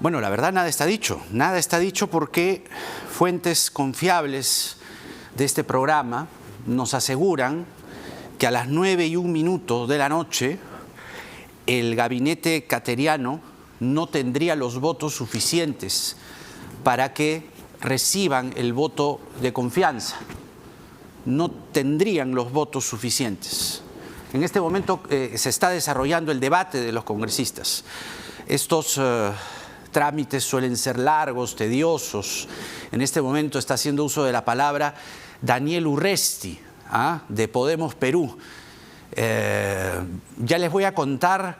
Bueno, la verdad nada está dicho porque fuentes confiables de este programa nos aseguran que a las 9:01 de la noche el gabinete cateriano no tendría los votos suficientes para que reciban el voto de confianza. No tendrían los votos suficientes. En este momento se está desarrollando el debate de los congresistas. Estos trámites suelen ser largos, tediosos. En este momento está haciendo uso de la palabra Daniel Urresti, de Podemos Perú. Ya les voy a contar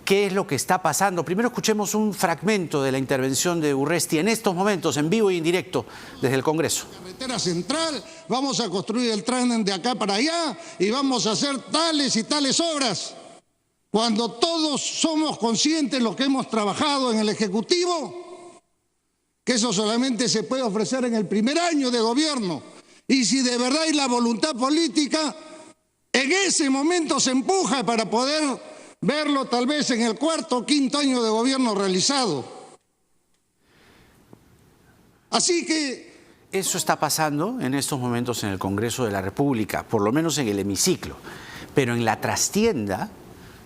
qué es lo que está pasando. Primero escuchemos un fragmento de la intervención de Urresti en estos momentos, en vivo y en directo, desde el Congreso. Carretera central, vamos a construir el tren de acá para allá y vamos a hacer tales y tales obras. Cuando todos somos conscientes, los que hemos trabajado en el Ejecutivo, que eso solamente se puede ofrecer en el primer año de gobierno. Y si de verdad hay la voluntad política, en ese momento se empuja para poder verlo tal vez en el cuarto o quinto año de gobierno realizado. Así que eso está pasando en estos momentos en el Congreso de la República, por lo menos en el hemiciclo. Pero en la trastienda,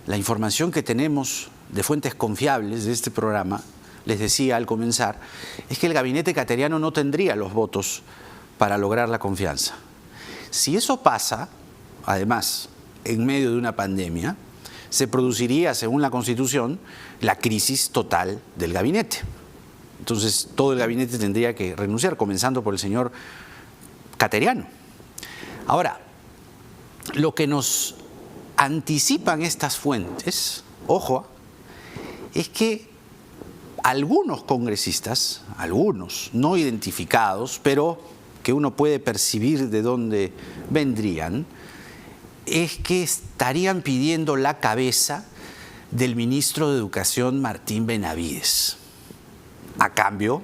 la información que tenemos de fuentes confiables de este programa, les decía al comenzar, es que el gabinete cateriano no tendría los votos para lograr la confianza. Si eso pasa, además, en medio de una pandemia, se produciría, según la Constitución, la crisis total del gabinete. Entonces, todo el gabinete tendría que renunciar, comenzando por el señor cateriano. Ahora, lo que nos anticipan estas fuentes, ojo, es que algunos congresistas, algunos no identificados, pero que uno puede percibir de dónde vendrían, es que estarían pidiendo la cabeza del ministro de Educación, Martín Benavides. A cambio,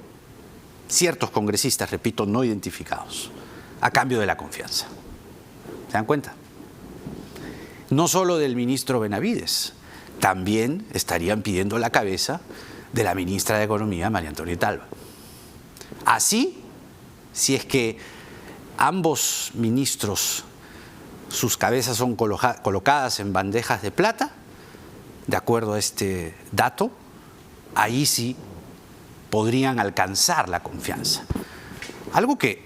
ciertos congresistas, repito, no identificados, a cambio de la confianza. ¿Se dan cuenta? No solo del ministro Benavides, también estarían pidiendo la cabeza de la ministra de Economía, María Antonieta Alba. Así, si es que ambos ministros, sus cabezas son colocadas en bandejas de plata, de acuerdo a este dato, ahí sí podrían alcanzar la confianza. Algo que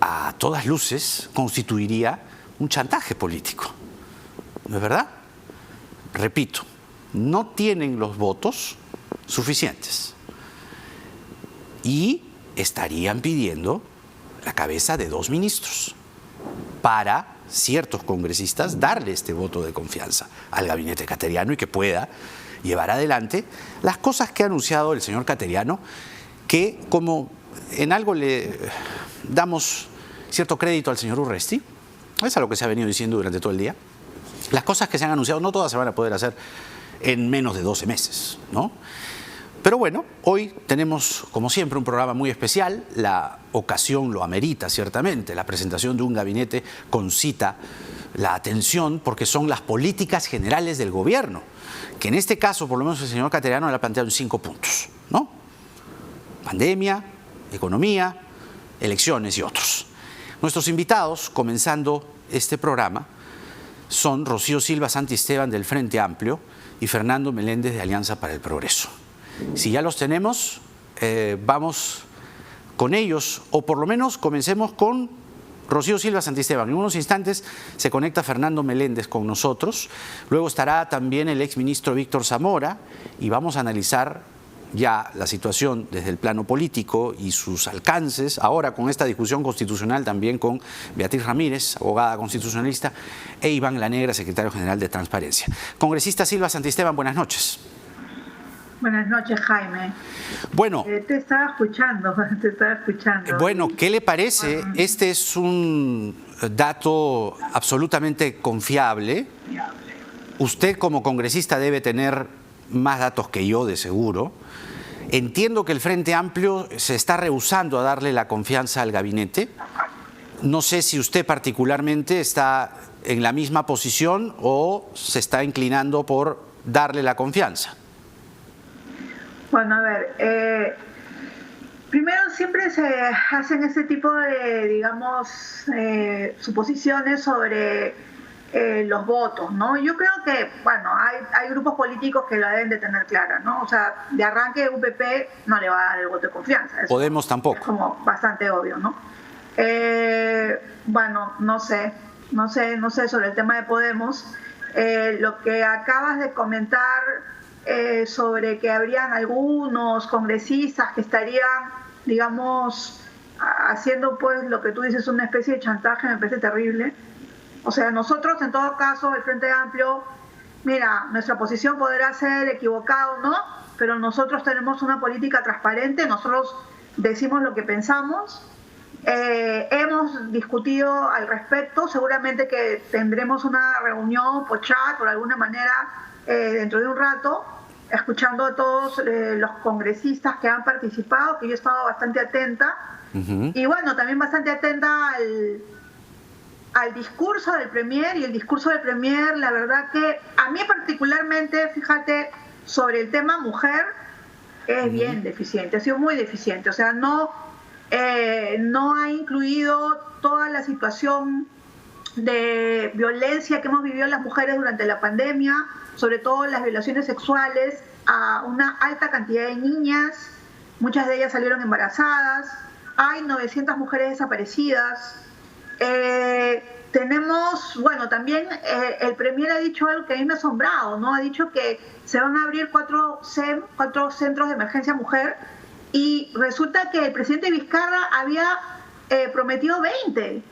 a todas luces constituiría un chantaje político. ¿No es verdad? Repito, no tienen los votos suficientes y estarían pidiendo la cabeza de 2 ministros para ciertos congresistas darle este voto de confianza al gabinete cateriano y que pueda llevar adelante las cosas que ha anunciado el señor cateriano, que como en algo le damos cierto crédito al señor Urresti, es a lo que se ha venido diciendo durante todo el día, las cosas que se han anunciado no todas se van a poder hacer en menos de 12 meses, ¿no? Pero bueno, hoy tenemos, como siempre, un programa muy especial. La ocasión lo amerita, ciertamente. La presentación de un gabinete concita la atención porque son las políticas generales del gobierno, que en este caso, por lo menos el señor cateriano le ha planteado en 5 puntos, ¿no? Pandemia, economía, elecciones y otros. Nuestros invitados, comenzando este programa, son Rocío Silva Santisteban del Frente Amplio y Fernando Meléndez de Alianza para el Progreso. Si ya los tenemos, vamos con ellos, o por lo menos comencemos con Rocío Silva Santisteban. En unos instantes se conecta Fernando Meléndez con nosotros, luego estará también el exministro Víctor Zamora y vamos a analizar ya la situación desde el plano político y sus alcances, ahora con esta discusión constitucional también con Beatriz Ramírez, abogada constitucionalista, e Iván La Negra, secretario general de Transparencia. Congresista Silva Santisteban, buenas noches. Buenas noches, Jaime. Bueno, te estaba escuchando. Bueno, ¿qué le parece? Este es un dato absolutamente confiable. Usted como congresista debe tener más datos que yo, de seguro. Entiendo que el Frente Amplio se está rehusando a darle la confianza al gabinete. No sé si usted particularmente está en la misma posición o se está inclinando por darle la confianza. Bueno, a ver, primero siempre se hacen este tipo de, digamos, suposiciones sobre los votos, ¿no? Yo creo que, bueno, hay grupos políticos que la deben de tener clara, ¿no? O sea, de arranque UPP no le va a dar el voto de confianza. Eso Podemos tampoco. es como bastante obvio, ¿no? Bueno, no sé sobre el tema de Podemos. Lo que acabas de comentar sobre que habrían algunos congresistas que estarían, digamos, haciendo pues lo que tú dices, una especie de chantaje, me parece terrible. O sea, nosotros en todo caso, el Frente Amplio, mira, nuestra posición podrá ser equivocada o no, pero nosotros tenemos una política transparente, nosotros decimos lo que pensamos. Hemos discutido al respecto, seguramente que tendremos una reunión por chat, por alguna manera, dentro de un rato, escuchando a todos los congresistas que han participado, que yo he estado bastante atenta, y bueno, también bastante atenta al discurso del Premier, y el discurso del Premier, la verdad que a mí particularmente, fíjate, sobre el tema mujer, es bien deficiente, ha sido muy deficiente, o sea, no ha incluido toda la situación de violencia que hemos vivido las mujeres durante la pandemia, sobre todo las violaciones sexuales a una alta cantidad de niñas, muchas de ellas salieron embarazadas, hay 900 mujeres desaparecidas. Tenemos, bueno, también el Premier ha dicho algo que a mí me ha asombrado, ¿no? Ha dicho que se van a abrir 4 centros de emergencia mujer, y resulta que el presidente Vizcarra había prometido 20,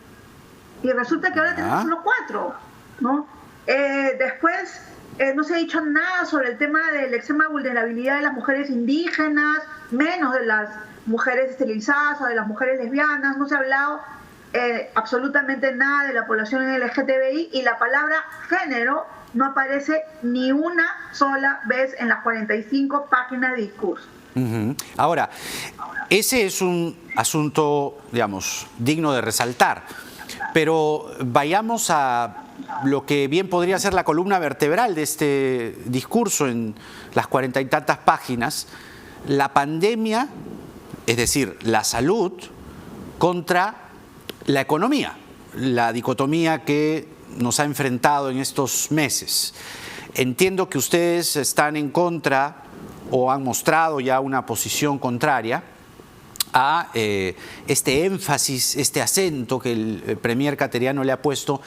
y resulta que ahora tenemos solo 4, ¿no? Después no se ha dicho nada sobre el tema de la extrema vulnerabilidad de las mujeres indígenas, menos de las mujeres esterilizadas o de las mujeres lesbianas, no se ha hablado absolutamente nada de la población LGTBI, y la palabra género no aparece ni una sola vez en las 45 páginas de discurso. Ahora, ese es un asunto, digamos, digno de resaltar, pero vayamos a lo que bien podría ser la columna vertebral de este discurso en las 40 y tantas páginas: la pandemia, es decir, la salud contra la economía, la dicotomía que nos ha enfrentado en estos meses. Entiendo que ustedes están en contra, o han mostrado ya una posición contraria a este énfasis, este acento que el Premier cateriano le ha puesto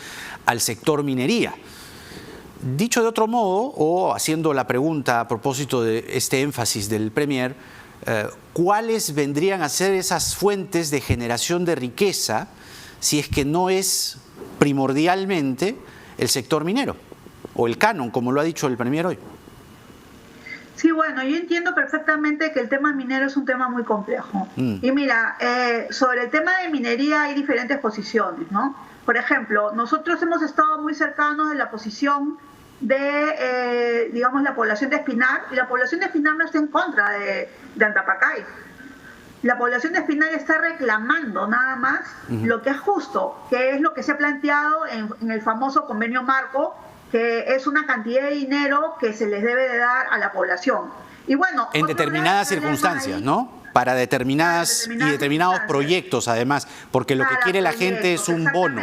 al sector minería. Dicho de otro modo, o haciendo la pregunta a propósito de este énfasis del Premier, ¿cuáles vendrían a ser esas fuentes de generación de riqueza si es que no es primordialmente el sector minero o el canon, como lo ha dicho el Premier hoy? Sí, bueno, yo entiendo perfectamente que el tema minero es un tema muy complejo. Y mira, sobre el tema de minería hay diferentes posiciones, ¿no? Por ejemplo, nosotros hemos estado muy cercanos de la posición de, digamos, la población de Espinar, y la población de Espinar no está en contra de Antapacay. La población de Espinar está reclamando nada más lo que es justo, que es lo que se ha planteado en el famoso convenio marco, que es una cantidad de dinero que se les debe de dar a la población. Y bueno, en determinadas circunstancias, ¿no? Para determinados proyectos, además, porque lo que quiere la gente es un bono.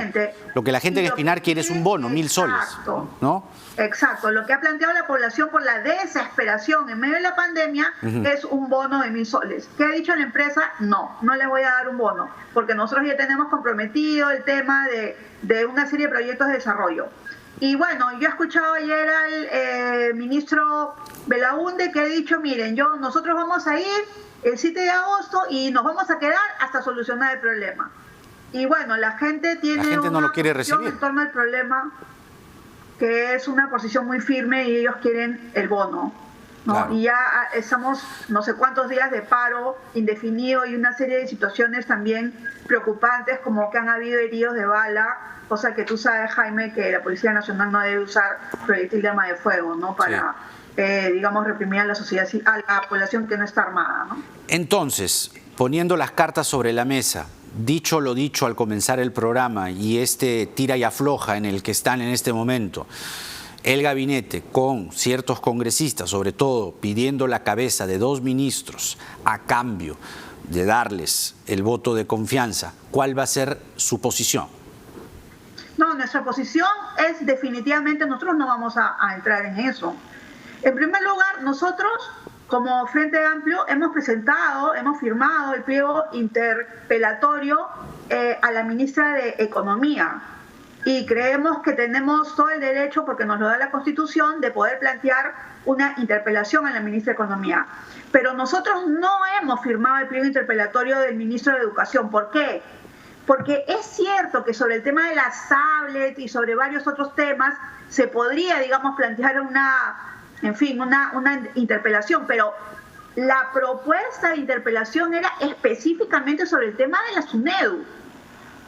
Lo que la gente de Espinar quiere es un bono, 1.000 soles, ¿no? Exacto, lo que ha planteado la población por la desesperación en medio de la pandemia es un bono de 1.000 soles. ¿Qué ha dicho la empresa? No le voy a dar un bono, porque nosotros ya tenemos comprometido el tema de una serie de proyectos de desarrollo. Y bueno, yo he escuchado ayer al ministro Belaunde, que ha dicho, miren, nosotros vamos a ir el 7 de agosto y nos vamos a quedar hasta solucionar el problema. Y bueno, la gente no lo quiere recibir en torno al problema, que es una posición muy firme, y ellos quieren el bono, ¿no? Claro. Y ya estamos no sé cuántos días de paro indefinido y una serie de situaciones también preocupantes, como que han habido heridos de bala, cosa que tú sabes, Jaime, que la Policía Nacional no debe usar proyectil de arma de fuego, ¿no? Para, digamos, reprimir a la sociedad, a la población que no está armada, ¿no? Entonces, poniendo las cartas sobre la mesa, dicho lo dicho al comenzar el programa y este tira y afloja en el que están en este momento, el gabinete con ciertos congresistas, sobre todo pidiendo la cabeza de 2 ministros a cambio de darles el voto de confianza, ¿cuál va a ser su posición? No, nuestra posición es definitivamente, nosotros no vamos a entrar en eso. En primer lugar, nosotros como Frente Amplio hemos firmado el pliego interpelatorio a la ministra de Economía y creemos que tenemos todo el derecho, porque nos lo da la Constitución, de poder plantear una interpelación a la ministra de Economía. Pero nosotros no hemos firmado el pliego interpelatorio del ministro de Educación. ¿Por qué? Porque es cierto que sobre el tema de las tablets y sobre varios otros temas se podría, digamos, plantear una interpelación, pero la propuesta de interpelación era específicamente sobre el tema de la SUNEDU.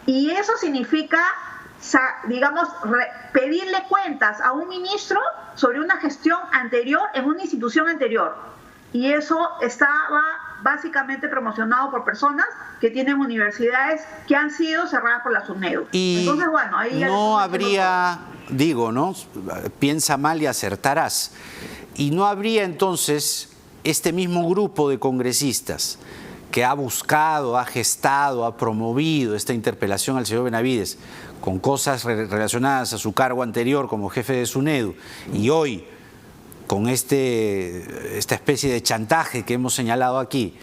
Y eso significa, digamos, pedirle cuentas a un ministro sobre una gestión anterior en una institución anterior. Y eso estaba básicamente promocionado por personas que tienen universidades que han sido cerradas por la SUNEDU. Y entonces, bueno, ahí no habría, digo, ¿no? Piensa mal y acertarás. Y no habría entonces este mismo grupo de congresistas que ha buscado, ha gestado, ha promovido esta interpelación al señor Benavides con cosas relacionadas a su cargo anterior como jefe de SUNEDU y hoy con esta especie de chantaje que hemos señalado aquí,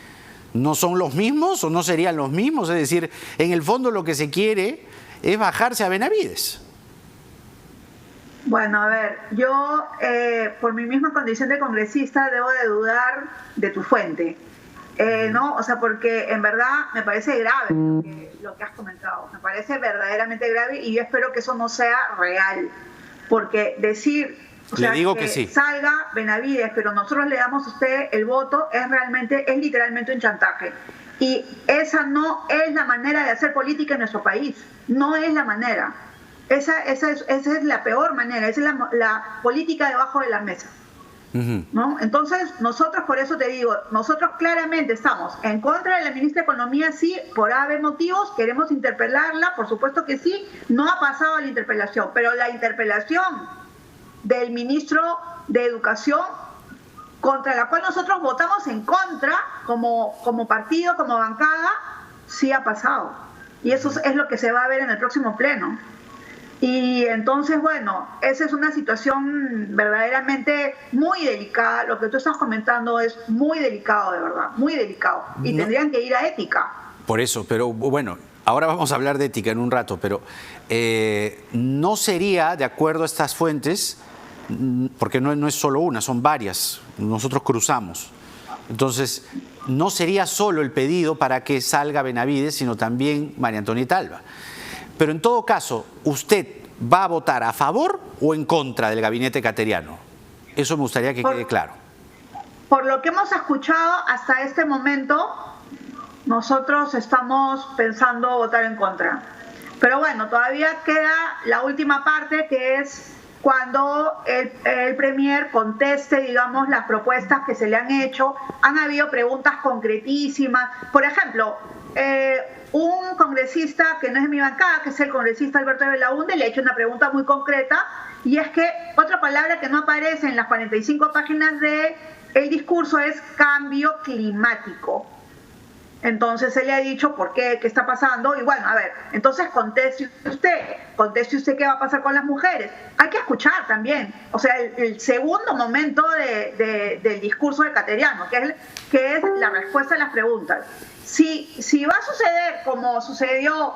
¿no son los mismos o no serían los mismos? Es decir, en el fondo lo que se quiere es bajarse a Benavides. Bueno, a ver, yo por mi misma condición de congresista debo de dudar de tu fuente, ¿no? O sea, porque en verdad me parece grave lo que has comentado, me parece verdaderamente grave y yo espero que eso no sea real, porque decir, o sea, que sí, salga Benavides, pero nosotros le damos a usted el voto, es literalmente un chantaje. Y esa no es la manera de hacer política en nuestro país, no es la manera. Esa es la peor manera, esa es la política debajo de la mesa. ¿No? Entonces, nosotros, por eso te digo, nosotros claramente estamos en contra de la ministra de Economía, sí, por haber motivos, queremos interpelarla, por supuesto que sí, no ha pasado la interpelación, pero la interpelación del ministro de Educación, contra la cual nosotros votamos en contra, como partido, como bancada, sí ha pasado. Y eso es lo que se va a ver en el próximo pleno. Y entonces, bueno, esa es una situación verdaderamente muy delicada. Lo que tú estás comentando es muy delicado, de verdad, muy delicado. Y tendrían que ir a ética. Por eso, pero bueno, ahora vamos a hablar de ética en un rato, pero no sería, de acuerdo a estas fuentes, porque no es solo una, son varias, nosotros cruzamos. Entonces, no sería solo el pedido para que salga Benavides, sino también María Antonieta Alba. Pero en todo caso, ¿usted va a votar a favor o en contra del gabinete cateriano? Eso me gustaría que quede claro. Por lo que hemos escuchado hasta este momento, nosotros estamos pensando votar en contra. Pero bueno, todavía queda la última parte, que es cuando el Premier conteste, digamos, las propuestas que se le han hecho. Han habido preguntas concretísimas. Por ejemplo, un congresista que no es de mi bancada, que es el congresista Alberto de Belaúnde, le ha hecho una pregunta muy concreta, y es que otra palabra que no aparece en las 45 páginas del discurso es cambio climático. Entonces él le ha dicho por qué está pasando, y bueno, a ver, entonces conteste usted qué va a pasar con las mujeres. Hay que escuchar también, o sea, el segundo momento del discurso de Cateriano, que es la respuesta a las preguntas. Si va a suceder como sucedió,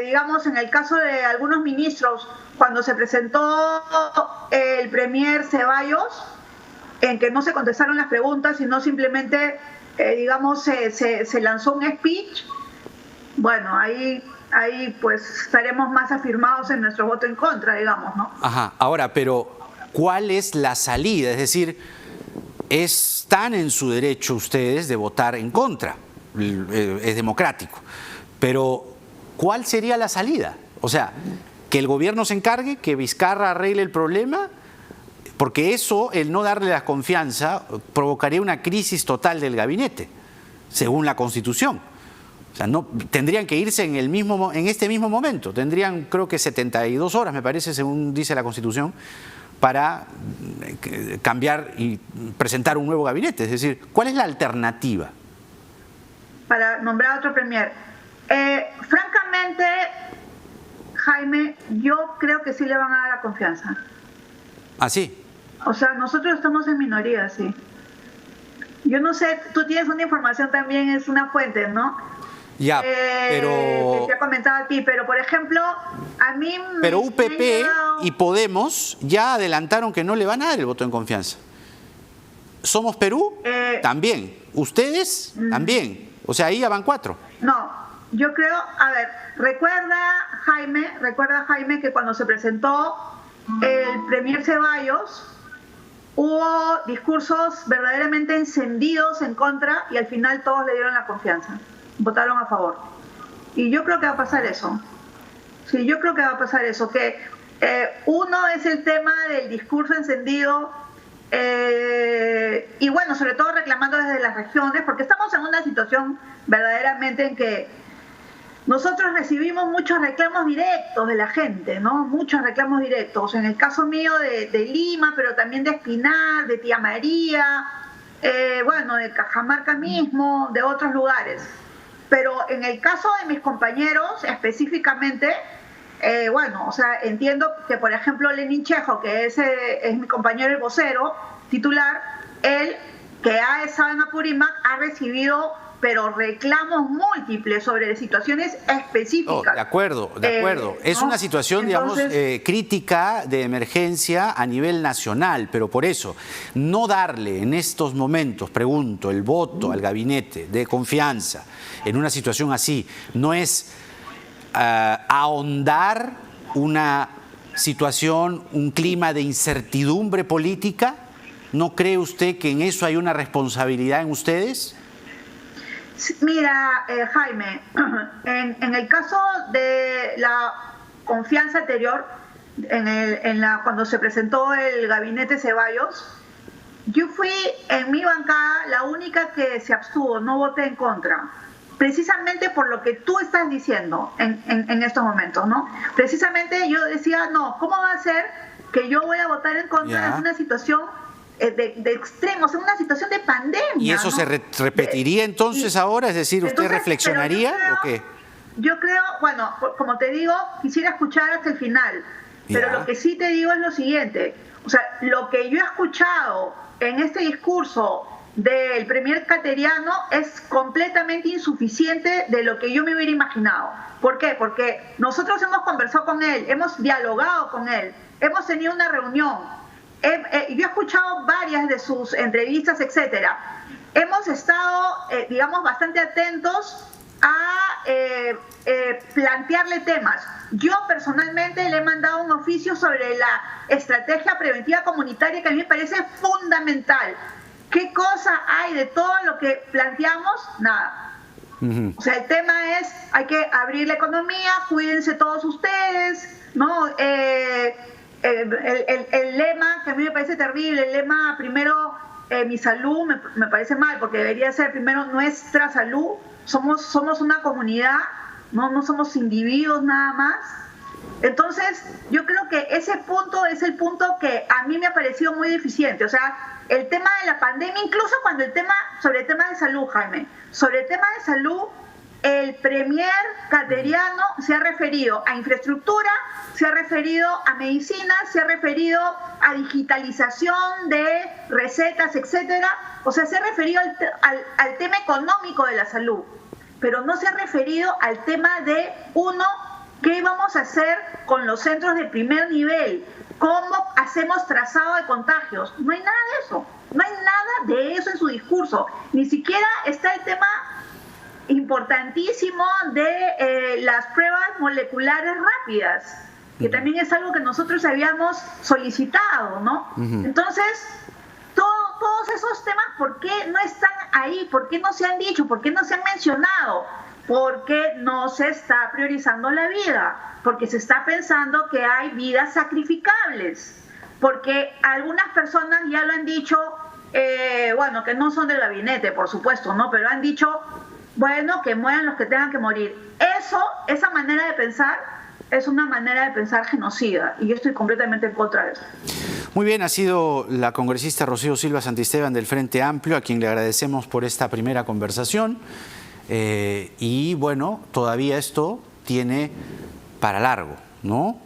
digamos, en el caso de algunos ministros, cuando se presentó el premier Ceballos, en que no se contestaron las preguntas, sino simplemente, digamos, se lanzó un speech, bueno, ahí pues estaremos más afirmados en nuestro voto en contra, digamos, ¿no? Ajá, ahora, pero ¿cuál es la salida? Es decir, están en su derecho ustedes de votar en contra, es democrático, pero ¿cuál sería la salida? O sea, que el gobierno se encargue, que Vizcarra arregle el problema, porque eso, el no darle la confianza, provocaría una crisis total del gabinete, según la Constitución. O sea, no, tendrían que irse en este mismo momento, tendrían creo que 72 horas, me parece, según dice la Constitución, para cambiar y presentar un nuevo gabinete? Es decir, ¿cuál es la alternativa? Para nombrar a otro premier. Francamente, Jaime, yo creo que sí le van a dar la confianza. ¿Ah, sí? O sea, nosotros estamos en minoría, sí. Yo no sé, tú tienes una información también, es una fuente, ¿no? Ya, pero... Que te ha comentado aquí, pero por ejemplo, a mí... Pero UPP y Podemos ya adelantaron que no le van a dar el voto en confianza. ¿Somos Perú? También. ¿Ustedes? También. O sea, ahí ya van 4. No, yo creo, a ver, recuerda Jaime que cuando se presentó el premier Ceballos, hubo discursos verdaderamente encendidos en contra y al final todos le dieron la confianza, votaron a favor. Y yo creo que va a pasar eso. Sí, yo creo que va a pasar eso, que uno es el tema del discurso encendido y bueno, sobre todo reclamando desde las regiones, porque estamos en una situación verdaderamente en que nosotros recibimos muchos reclamos directos de la gente, ¿no? Muchos reclamos directos. En el caso mío de Lima, pero también de Espinar, de Tía María, bueno, de Cajamarca mismo, de otros lugares. Pero en el caso de mis compañeros, específicamente, bueno, o sea, entiendo que, por ejemplo, Lenin Chejo, que es mi compañero el vocero titular, él, que ha estado en Apurímac, ha recibido pero reclamos múltiples sobre situaciones específicas. Oh, de acuerdo. Es ¿no? una situación, Entonces, digamos, crítica de emergencia a nivel nacional, pero por eso, no darle en estos momentos, pregunto, el voto al gabinete de confianza en una situación así, ¿no es ahondar una situación, un clima de incertidumbre política? ¿No cree usted que en eso hay una responsabilidad en ustedes? Mira, Jaime, en el caso de la confianza anterior, cuando se presentó el gabinete Ceballos, yo fui en mi bancada la única que se abstuvo, no voté en contra, precisamente por lo que tú estás diciendo en estos momentos, ¿no? Precisamente yo decía, no, ¿cómo va a ser que yo voy a votar en contra en una situación de extremos, en una situación de pandemia? ¿Y eso, ¿no?, se repetiría entonces ahora? Es decir, ¿usted reflexionaría o qué? Yo creo, bueno, como te digo, quisiera escuchar hasta el final, pero lo que sí te digo es lo siguiente, o sea, lo que yo he escuchado en este discurso del premier Cateriano es completamente insuficiente de lo que yo me hubiera imaginado. ¿Por qué? Porque nosotros hemos conversado con él, hemos dialogado con él, hemos tenido una reunión. Yo he escuchado varias de sus entrevistas, etcétera. Hemos estado, digamos, bastante atentos a plantearle temas. Yo personalmente le he mandado un oficio sobre la estrategia preventiva comunitaria que a mí me parece fundamental. ¿Qué cosa hay de todo lo que planteamos? Nada. O sea, el tema es, hay que abrir la economía, cuídense todos ustedes, ¿no? El lema, que a mí me parece terrible, el lema primero mi salud, me parece mal, porque debería ser primero nuestra salud. Somos una comunidad, no somos individuos nada más. Entonces, yo creo que ese punto es el punto que a mí me ha parecido muy deficiente. O sea, el tema de la pandemia, incluso cuando sobre el tema de salud, Jaime, sobre el tema de salud, el premier Cateriano se ha referido a infraestructura, se ha referido a medicina, se ha referido a digitalización de recetas, etcétera. O sea, se ha referido al tema económico de la salud, pero no se ha referido al tema de, ¿qué vamos a hacer con los centros de primer nivel? ¿Cómo hacemos trazado de contagios? No hay nada de eso, no hay nada de eso en su discurso. Ni siquiera está el tema importantísimo de las pruebas moleculares rápidas, que también es algo que nosotros habíamos solicitado, ¿no? Entonces, todos esos temas, ¿por qué no están ahí? ¿Por qué no se han dicho? ¿Por qué no se han mencionado? Porque no se está priorizando la vida, porque se está pensando que hay vidas sacrificables, porque algunas personas ya lo han dicho, bueno, que no son del gabinete, por supuesto, ¿no? Pero han dicho, bueno, que mueran los que tengan que morir. Esa manera de pensar es una manera de pensar genocida y yo estoy completamente en contra de eso. Muy bien, ha sido la congresista Rocío Silva Santisteban del Frente Amplio, a quien le agradecemos por esta primera conversación. Y bueno, todavía esto tiene para largo, ¿no?